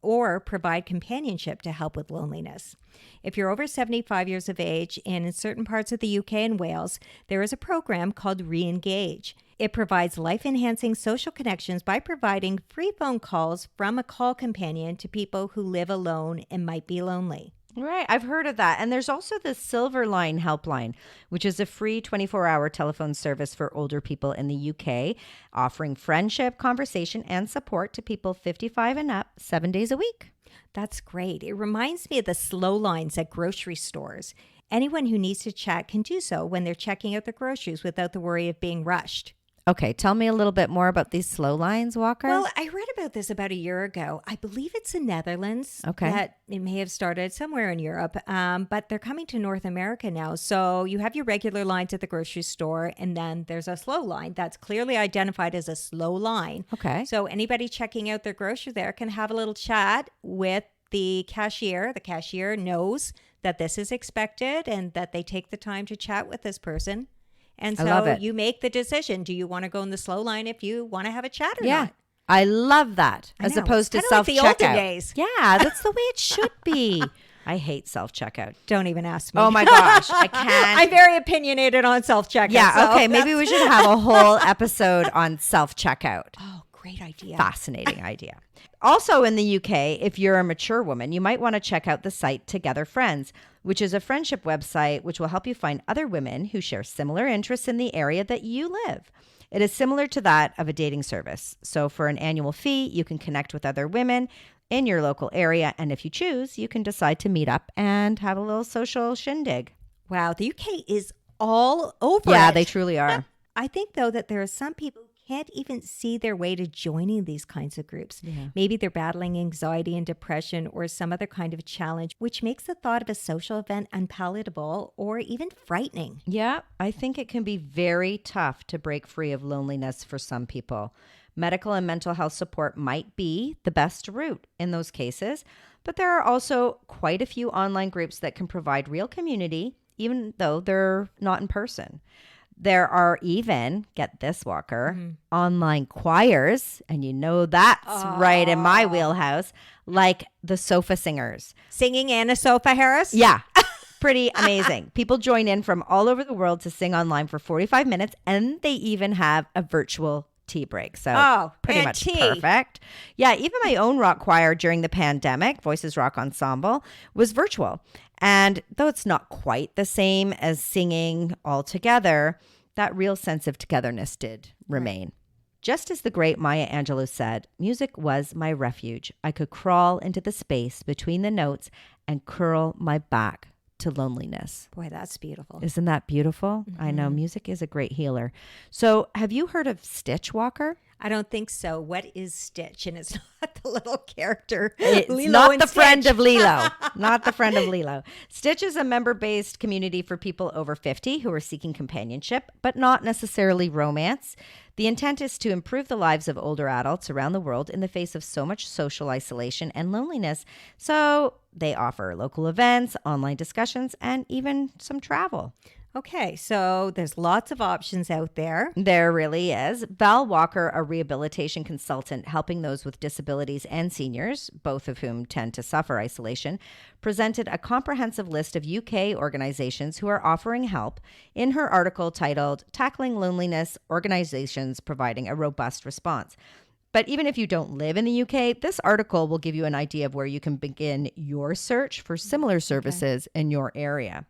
or provide companionship to help with loneliness. If you're over 75 years of age, and in certain parts of the UK and Wales, there is a program called reengageuk. It provides life-enhancing social connections by providing free phone calls from a call companion to people who live alone and might be lonely. Right. I've heard of that. And there's also the Silver Line helpline, which is a free 24-hour telephone service for older people in the UK, offering friendship, conversation, and support to people 55 and up 7 days a week. That's great. It reminds me of the slow lines at grocery stores. Anyone who needs to chat can do so when they're checking out their groceries without the worry of being rushed. Okay, tell me a little bit more about these slow lines, Walker. Well, I read about this about a year ago. I believe it's in Netherlands. Okay. That it may have started somewhere in Europe, but they're coming to North America now. So you have your regular lines at the grocery store, and then there's a slow line that's clearly identified as a slow line. Okay. So anybody checking out their grocery there can have a little chat with the cashier. The cashier knows that this is expected and that they take the time to chat with this person. And so you make the decision. Do you want to go in the slow line if you want to have a chat or not? I love that. As opposed to self-checkout. Like the olden days. Yeah, that's the way it should be. I hate self-checkout. Don't even ask me. Oh my gosh, I can't. I'm very opinionated on self-checkout. Yeah, okay, maybe we should have a whole episode on self-checkout. Oh, great idea. Fascinating idea. Also in the UK, if you're a mature woman, you might want to check out the site Together Friends, which is a friendship website which will help you find other women who share similar interests in the area that you live. It is similar to that of a dating service. So for an annual fee, you can connect with other women in your local area. And if you choose, you can decide to meet up and have a little social shindig. Wow, the UK is all over Yeah, it. they truly are. I think, though, that there are some people who can't even see their way to joining these kinds of groups. Yeah. Maybe they're battling anxiety and depression or some other kind of challenge, which makes the thought of a social event unpalatable or even frightening. Yeah, I think it can be very tough to break free of loneliness for some people. Medical and mental health support might be the best route in those cases, but there are also quite a few online groups that can provide real community, even though they're not in person. There are even, get this, Walker, online choirs, and you know that's right in my wheelhouse, like the Sofa Singers. Singing and a sofa, Harris? Yeah, pretty amazing. People join in from all over the world to sing online for 45 minutes, and they even have a virtual tea break. So pretty much perfect. Yeah, even my own rock choir during the pandemic, Voices Rock Ensemble, was virtual. And though it's not quite the same as singing all together, that real sense of togetherness did remain. Just as the great Maya Angelou said, music was my refuge. I could crawl into the space between the notes and curl my back to loneliness. Boy, that's beautiful. Isn't that beautiful? I know, music is a great healer. So have you heard of Stitch, Walker? I don't think so. What is Stitch? And it's not the little character. It's Lilo not and the friend Stitch. of Lilo. Not the friend of Lilo. Stitch is a member-based community for people over 50 who are seeking companionship, but not necessarily romance. The intent is to improve the lives of older adults around the world in the face of so much social isolation and loneliness. So they offer local events, online discussions, and even some travel. Okay, so there's lots of options out there. There really is. Val Walker, a rehabilitation consultant helping those with disabilities and seniors, both of whom tend to suffer isolation, presented a comprehensive list of UK organizations who are offering help in her article titled Tackling Loneliness, Organizations Providing a Robust Response. But even if you don't live in the UK, this article will give you an idea of where you can begin your search for similar services in your area.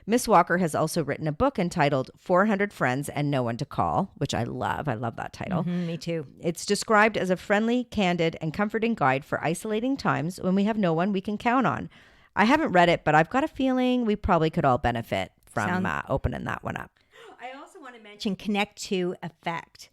Miss Walker has also written a book entitled 400 Friends and No One to Call, which I love. I love that title. Me too. It's described as a friendly, candid, and comforting guide for isolating times when we have no one we can count on. I haven't read it, but I've got a feeling we probably could all benefit from opening that one up. I also want to mention Connect to Effect.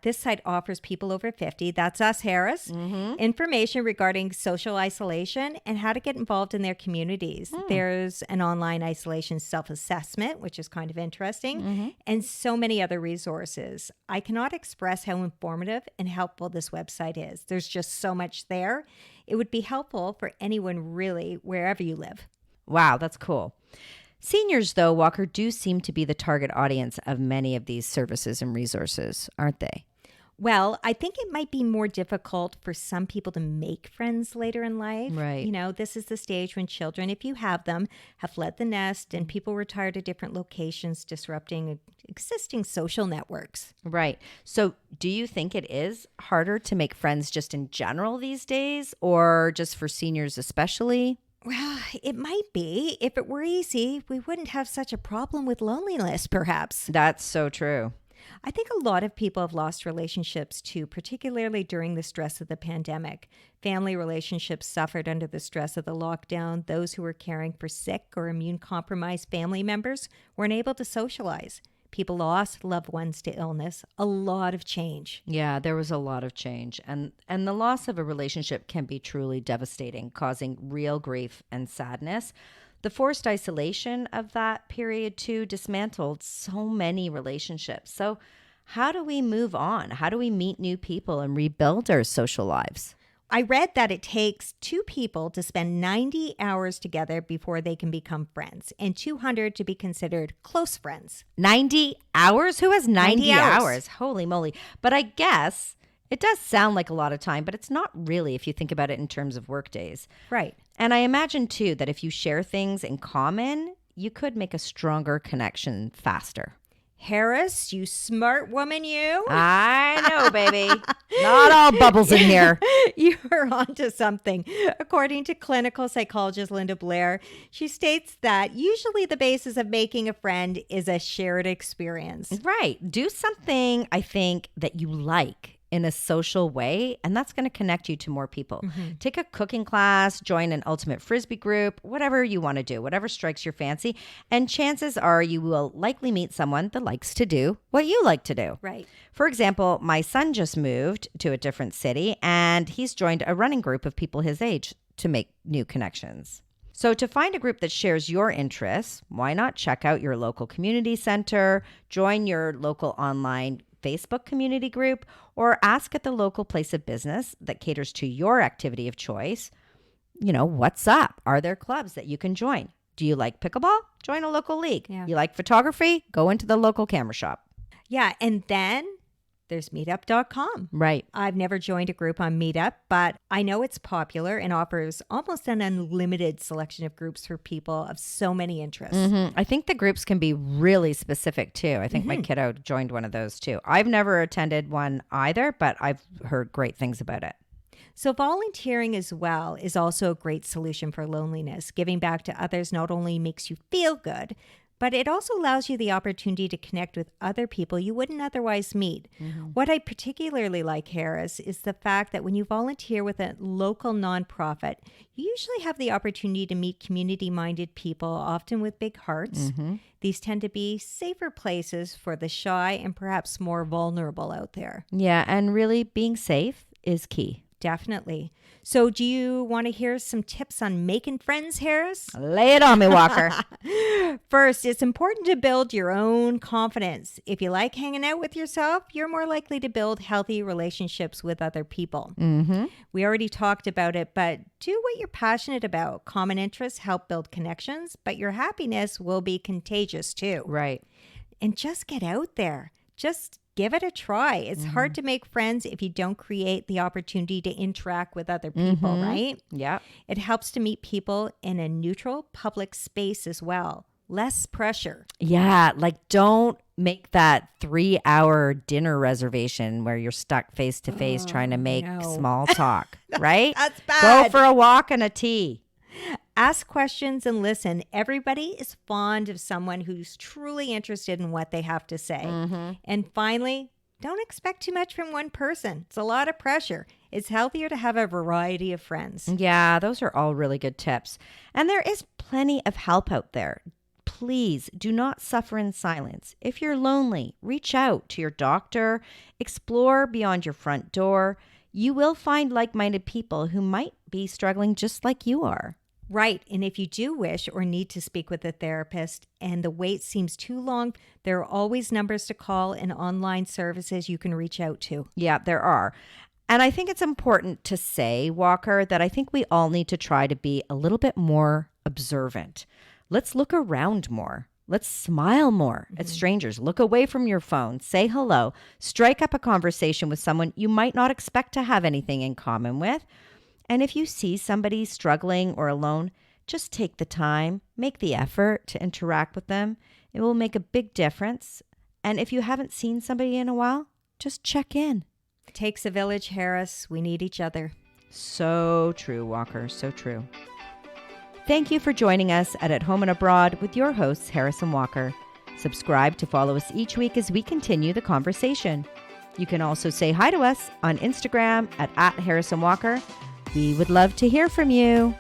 This site offers people over 50, that's us, Harris, information regarding social isolation and how to get involved in their communities. There's an online isolation self-assessment, which is kind of interesting, and so many other resources. I cannot express how informative and helpful this website is. There's just so much there. It would be helpful for anyone really, wherever you live. Wow, that's cool. Seniors, though, Walker, do seem to be the target audience of many of these services and resources, aren't they? Well, I think it might be more difficult for some people to make friends later in life. Right. You know, this is the stage when children, if you have them, have fled the nest and people retire to different locations, disrupting existing social networks. Right. So do you think it is harder to make friends just in general these days, or just for seniors especially? Well, it might be. If it were easy, we wouldn't have such a problem with loneliness, perhaps. That's so true. I think a lot of people have lost relationships too, particularly during the stress of the pandemic. Family relationships suffered under the stress of the lockdown. Those who were caring for sick or immune-compromised family members weren't able to socialize. People lost loved ones to illness. A lot of change. Yeah, there was a lot of change. And the loss of a relationship can be truly devastating, causing real grief and sadness. The forced isolation of that period, too, dismantled so many relationships. So how do we move on? How do we meet new people and rebuild our social lives? I read that it takes two people to spend 90 hours together before they can become friends, and 200 to be considered close friends. 90 hours? Who has 90 hours? hours? Holy moly. But I guess it does sound like a lot of time, but it's not really if you think about it in terms of work days. Right. And I imagine, too, that if you share things in common, you could make a stronger connection faster. Harris, you smart woman, you. I know, baby. Not all bubbles in here. You are onto something. According to clinical psychologist Linda Blair, she states that usually the basis of making a friend is a shared experience. Right. Do something, I think, that you like in a social way, and that's going to connect you to more people. Take a cooking class, join an ultimate frisbee group, whatever you want to do, whatever strikes your fancy, and chances are you will likely meet someone that likes to do what you like to do. Right. For example, my son just moved to a different city, and he's joined a running group of people his age to make new connections. So to find a group that shares your interests, why not check out your local community center, join your local online Facebook community group or ask at the local place of business that caters to your activity of choice. What's up? Are there clubs that you can join? Do you like pickleball? Join a local league. Yeah. You like photography? Go into the local camera shop. Yeah. And then there's meetup.com. Right. I've never joined a group on Meetup, but I know it's popular and offers almost an unlimited selection of groups for people of so many interests. I think the groups can be really specific too. I think my kiddo joined one of those too. I've never attended one either, but I've heard great things about it. So volunteering as well is also a great solution for loneliness. Giving back to others not only makes you feel good, but it also allows you the opportunity to connect with other people you wouldn't otherwise meet. What I particularly like, Harris, is the fact that when you volunteer with a local nonprofit, you usually have the opportunity to meet community-minded people, often with big hearts. These tend to be safer places for the shy and perhaps more vulnerable out there. Yeah, and really being safe is key. Definitely. So do you want to hear some tips on making friends, Harris? Lay it on me, Walker. First, it's important to build your own confidence. If you like hanging out with yourself, you're more likely to build healthy relationships with other people. We already talked about it, but do what you're passionate about. Common interests help build connections, but your happiness will be contagious too. Right. And just get out there. Just give it a try. It's hard to make friends if you don't create the opportunity to interact with other people, right? Yeah. It helps to meet people in a neutral public space as well. Less pressure. Yeah, like don't make that 3-hour dinner reservation where you're stuck face to face trying to make small talk, right? That's bad. Go for a walk and a tea. Ask questions and listen. Everybody is fond of someone who's truly interested in what they have to say. And finally, don't expect too much from one person. It's a lot of pressure. It's healthier to have a variety of friends. Yeah, those are all really good tips. And there is plenty of help out there. Please do not suffer in silence. If you're lonely, reach out to your doctor, explore beyond your front door. You will find like-minded people who might be struggling just like you are. Right. And if you do wish or need to speak with a therapist and the wait seems too long, there are always numbers to call and online services you can reach out to. Yeah, there are. And I think it's important to say, Walker, that I think we all need to try to be a little bit more observant. Let's look around more. Let's smile more at strangers. Look away from your phone. Say hello. Strike up a conversation with someone you might not expect to have anything in common with. And if you see somebody struggling or alone, just take the time, make the effort to interact with them. It will make a big difference. And if you haven't seen somebody in a while, just check in. It takes a village, Harris. We need each other. So true, Walker. So true. Thank you for joining us at Home and Abroad with your hosts, Harris and Walker. Subscribe to follow us each week as we continue the conversation. You can also say hi to us on Instagram at Harris and Walker. We would love to hear from you.